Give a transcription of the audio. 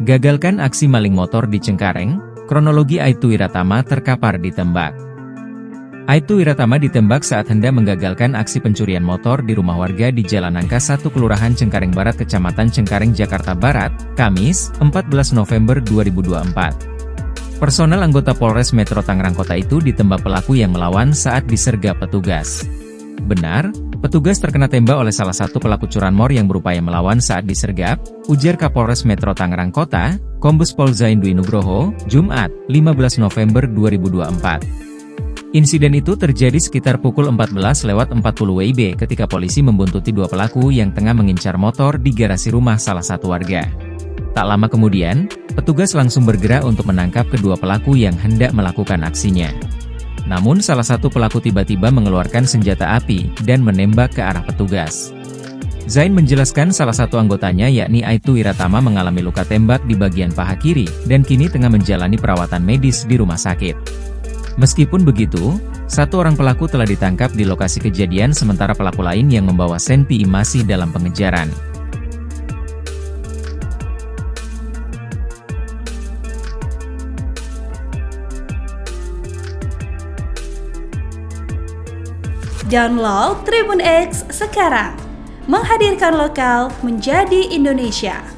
Gagalkan aksi maling motor di Cengkareng, kronologi Aibtu Wiratama terkapar ditembak. Aibtu Wiratama ditembak saat hendak menggagalkan aksi pencurian motor di rumah warga di Jalan Nangka 1 Kelurahan Cengkareng Barat Kecamatan Cengkareng, Jakarta Barat, Kamis, 14 November 2024. Personel anggota Polres Metro Tangerang Kota itu ditembak pelaku yang melawan saat disergap petugas. Benar, petugas terkena tembak oleh salah satu pelaku curanmor yang berupaya melawan saat disergap, ujar Kapolres Metro Tangerang Kota, Kombes Pol Zain Dwi Nugroho, Jumat, 15 November 2024. Insiden itu terjadi sekitar pukul 14.40 WIB ketika polisi membuntuti dua pelaku yang tengah mengincar motor di garasi rumah salah satu warga. Tak lama kemudian, petugas langsung bergerak untuk menangkap kedua pelaku yang hendak melakukan aksinya. Namun salah satu pelaku tiba-tiba mengeluarkan senjata api dan menembak ke arah petugas. Zain menjelaskan salah satu anggotanya yakni Aibtu Wiratama mengalami luka tembak di bagian paha kiri dan kini tengah menjalani perawatan medis di rumah sakit. Meskipun begitu, satu orang pelaku telah ditangkap di lokasi kejadian sementara pelaku lain yang membawa senpi masih dalam pengejaran. Download Tribun X sekarang, menghadirkan lokal menjadi Indonesia.